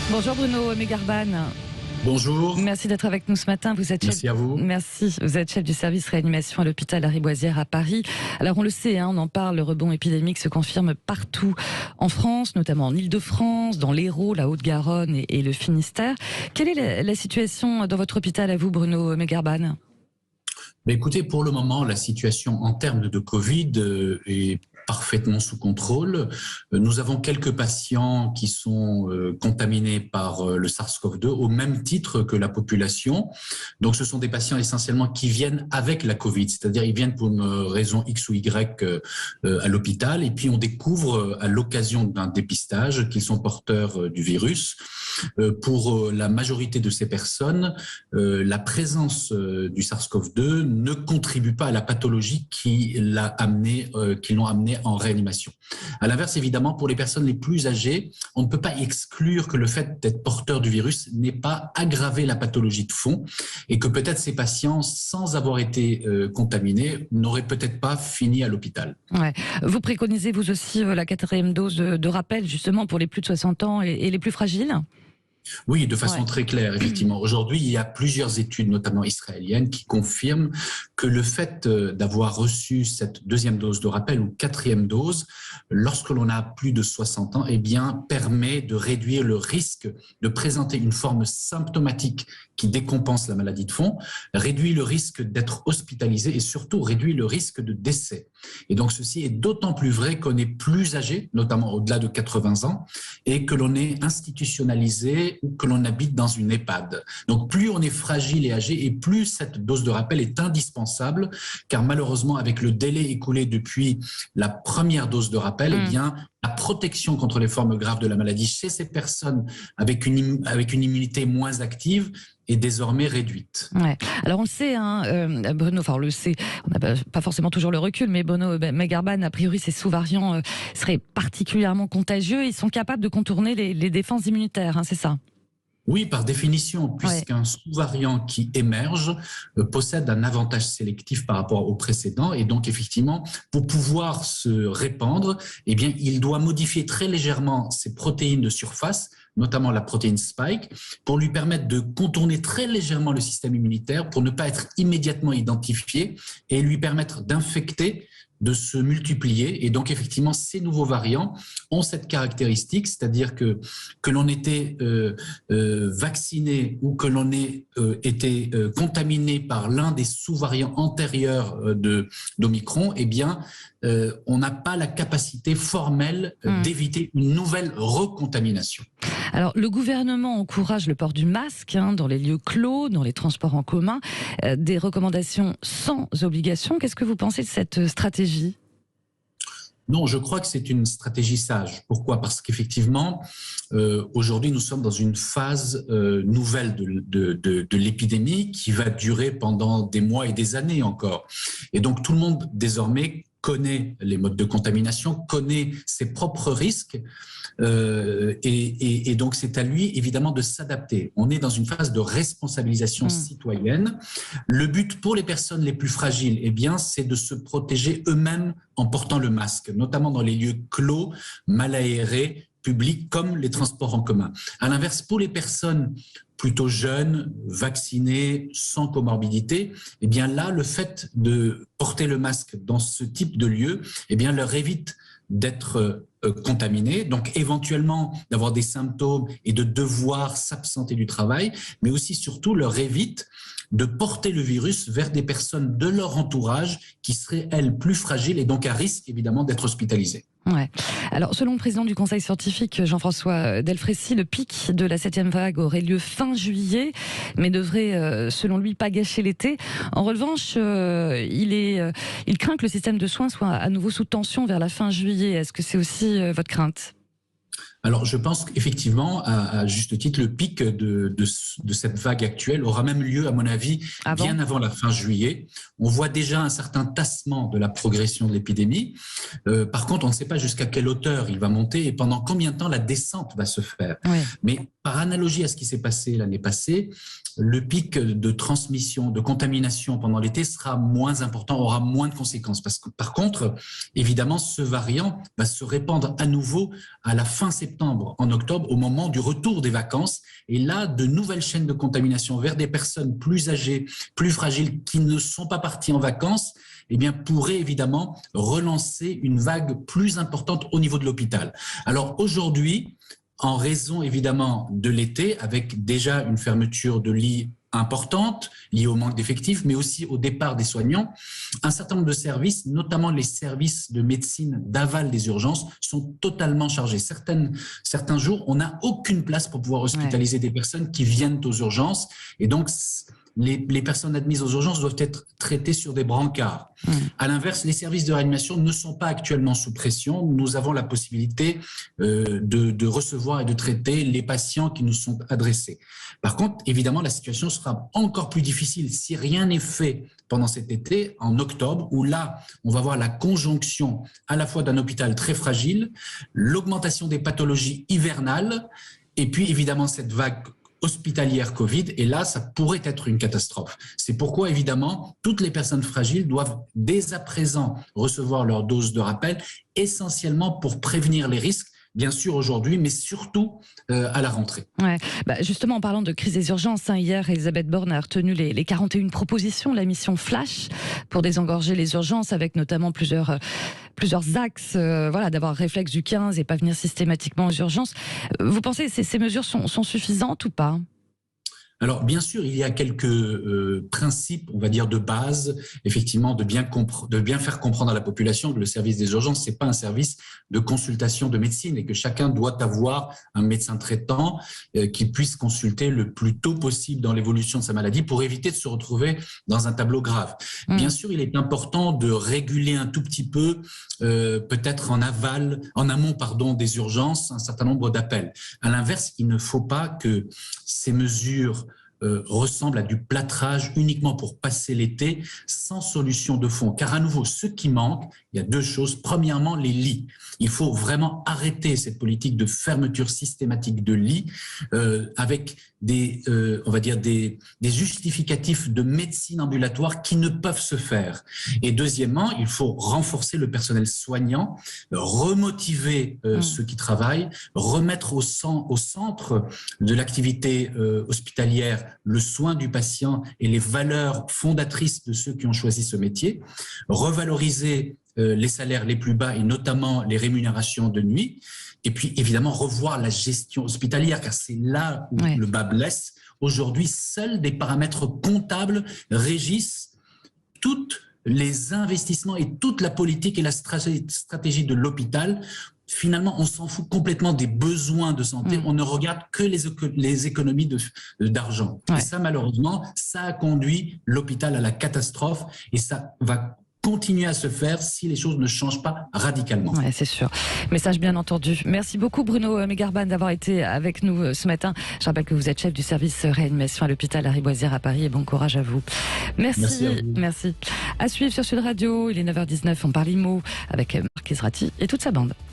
Bonjour Bruno Megarban. Bonjour. Merci d'être avec nous ce matin. Vous êtes Merci à vous. Merci. Vous êtes chef du service réanimation à l'hôpital Lariboisière à Paris. Alors on le sait, on en parle, le rebond épidémique se confirme partout en France, notamment en Île-de-France, dans l'Hérault, la Haute-Garonne et le Finistère. Quelle est la situation dans votre hôpital à vous, Bruno Megarban ? Mais écoutez, pour le moment, la situation en termes de Covid est parfaitement sous contrôle. Nous avons quelques patients qui sont contaminés par le SARS-CoV-2 au même titre que la population. Donc, ce sont des patients essentiellement qui viennent avec la Covid, c'est-à-dire ils viennent pour une raison X ou Y à l'hôpital et puis on découvre à l'occasion d'un dépistage qu'ils sont porteurs du virus. Pour la majorité de ces personnes, la présence du SARS-CoV-2 ne contribue pas à la pathologie qui l'ont amené en réanimation. À l'inverse, évidemment, pour les personnes les plus âgées, on ne peut pas exclure que le fait d'être porteur du virus n'ait pas aggravé la pathologie de fond et que peut-être ces patients, sans avoir été contaminés, n'auraient peut-être pas fini à l'hôpital. Ouais. Vous préconisez vous aussi la 4e dose de rappel justement pour les plus de 60 ans et les plus fragiles ? Oui, de façon très claire, effectivement. Aujourd'hui, il y a plusieurs études, notamment israéliennes, qui confirment que le fait d'avoir reçu cette 2e dose de rappel ou 4e dose, lorsque l'on a plus de 60 ans, eh bien, permet de réduire le risque de présenter une forme symptomatique qui décompense la maladie de fond, réduit le risque d'être hospitalisé et surtout réduit le risque de décès. Et donc, ceci est d'autant plus vrai qu'on est plus âgé, notamment au-delà de 80 ans, et que l'on est institutionnalisé ou que l'on habite dans une EHPAD. Donc, plus on est fragile et âgé, et plus cette dose de rappel est indispensable, car malheureusement, avec le délai écoulé depuis la première dose de rappel, eh bien, la protection contre les formes graves de la maladie chez ces personnes avec une immunité moins active est désormais réduite. Ouais. Alors on le sait, Bruno, enfin on le sait, on n'a pas forcément toujours le recul, mais Bruno Megarban, a priori ces sous-variants seraient particulièrement contagieux, ils sont capables de contourner les défenses immunitaires, c'est ça ? Oui, par définition, puisqu'un sous-variant qui émerge possède un avantage sélectif par rapport au précédent. Et donc, effectivement, pour pouvoir se répandre, eh bien, il doit modifier très légèrement ses protéines de surface, notamment la protéine spike, pour lui permettre de contourner très légèrement le système immunitaire, pour ne pas être immédiatement identifié et lui permettre d'infecter, de se multiplier. Et donc, effectivement, ces nouveaux variants ont cette caractéristique, c'est-à-dire que l'on était vacciné ou que l'on ait été contaminé par l'un des sous-variants antérieurs d'Omicron, eh bien, on n'a pas la capacité formelle d'éviter une nouvelle recontamination. Alors, le gouvernement encourage le port du masque dans les lieux clos, dans les transports en commun, des recommandations sans obligation. Qu'est-ce que vous pensez de cette stratégie ? Non, je crois que c'est une stratégie sage. Pourquoi ? Parce qu'effectivement, aujourd'hui, nous sommes dans une phase nouvelle de l'épidémie qui va durer pendant des mois et des années encore. Et donc, tout le monde, désormais, connaît les modes de contamination, connaît ses propres risques et donc c'est à lui évidemment de s'adapter. On est dans une phase de responsabilisation citoyenne. Le but pour les personnes les plus fragiles, eh bien, c'est de se protéger eux-mêmes en portant le masque, notamment dans les lieux clos, mal aérés, publics comme les transports en commun. À l'inverse, pour les personnes plutôt jeunes, vaccinées, sans comorbidité, eh bien là, le fait de porter le masque dans ce type de lieu, eh bien leur évite d'être contaminés, donc éventuellement d'avoir des symptômes et de devoir s'absenter du travail, mais aussi surtout leur évite de porter le virus vers des personnes de leur entourage qui seraient, elles, plus fragiles et donc à risque évidemment d'être hospitalisées. Ouais. Alors, selon le président du conseil scientifique, Jean-François Delfraissy, le pic de la 7e vague aurait lieu fin juillet, mais devrait, selon lui, pas gâcher l'été. En revanche, il craint que le système de soins soit à nouveau sous tension vers la fin juillet. Est-ce que c'est aussi votre crainte ? Alors, je pense qu'effectivement, à juste titre, le pic de cette vague actuelle aura même lieu, à mon avis, bien avant la fin juillet. On voit déjà un certain tassement de la progression de l'épidémie. Par contre, on ne sait pas jusqu'à quelle hauteur il va monter et pendant combien de temps la descente va se faire. Oui. Mais par analogie à ce qui s'est passé l'année passée, le pic de transmission, de contamination pendant l'été sera moins important, aura moins de conséquences. Parce que, par contre, évidemment, ce variant va se répandre à nouveau à la fin septembre, en octobre, au moment du retour des vacances. Et là, de nouvelles chaînes de contamination vers des personnes plus âgées, plus fragiles, qui ne sont pas parties en vacances, eh bien, pourrait évidemment relancer une vague plus importante au niveau de l'hôpital. Alors aujourd'hui, en raison évidemment de l'été, avec déjà une fermeture de lits importante liée au manque d'effectifs, mais aussi au départ des soignants, un certain nombre de services, notamment les services de médecine d'aval des urgences, sont totalement chargés. Certains jours, on n'a aucune place pour pouvoir hospitaliser des personnes qui viennent aux urgences, et donc les personnes admises aux urgences doivent être traitées sur des brancards. À l'inverse, les services de réanimation ne sont pas actuellement sous pression. Nous avons la possibilité de recevoir et de traiter les patients qui nous sont adressés. Par contre, évidemment, la situation sera encore plus difficile si rien n'est fait pendant cet été, en octobre, où là, on va voir la conjonction à la fois d'un hôpital très fragile, l'augmentation des pathologies hivernales, et puis évidemment cette vague hospitalière Covid, et là, ça pourrait être une catastrophe. C'est pourquoi, évidemment, toutes les personnes fragiles doivent dès à présent recevoir leur dose de rappel, essentiellement pour prévenir les risques, bien sûr aujourd'hui, mais surtout à la rentrée. Ouais. Justement, en parlant de crise des urgences, hier, Elisabeth Borne a retenu les 41 propositions de la mission Flash pour désengorger les urgences, avec notamment plusieurs axes, d'avoir un réflexe du 15 et pas venir systématiquement aux urgences. Vous pensez que ces mesures sont suffisantes ou pas ? Alors, bien sûr, il y a quelques principes, on va dire, de base, effectivement, de bien faire comprendre à la population que le service des urgences, c'est pas un service de consultation de médecine et que chacun doit avoir un médecin traitant qui puisse consulter le plus tôt possible dans l'évolution de sa maladie pour éviter de se retrouver dans un tableau grave. Bien sûr, il est important de réguler un tout petit peu, peut-être en amont, des urgences, un certain nombre d'appels. À l'inverse, il ne faut pas que ces mesures ressemble à du plâtrage uniquement pour passer l'été sans solution de fond. Car à nouveau, ce qui manque, il y a deux choses. Premièrement, les lits. Il faut vraiment arrêter cette politique de fermeture systématique de lits avec des justificatifs de médecine ambulatoire qui ne peuvent se faire. Et deuxièmement, il faut renforcer le personnel soignant, remotiver ceux qui travaillent, remettre au centre de l'activité hospitalière le soin du patient et les valeurs fondatrices de ceux qui ont choisi ce métier, revaloriser les salaires les plus bas et notamment les rémunérations de nuit, et puis évidemment revoir la gestion hospitalière, car c'est là où le bas blesse. Aujourd'hui, seuls des paramètres comptables régissent toutes les investissements et toute la politique et la stratégie de l'hôpital. Finalement, on s'en fout complètement des besoins de santé. On ne regarde que les économies d'argent. Et ça, malheureusement, ça a conduit l'hôpital à la catastrophe et ça va continuer à se faire si les choses ne changent pas radicalement. Ouais, c'est sûr. Message bien entendu. Merci beaucoup Bruno Megarban d'avoir été avec nous ce matin. Je rappelle que vous êtes chef du service réanimation à l'hôpital Lariboisière à Paris et bon courage à vous. Merci. À suivre sur Sud Radio, il est 9h19, on parle IMO avec Marc Ezrati et toute sa bande.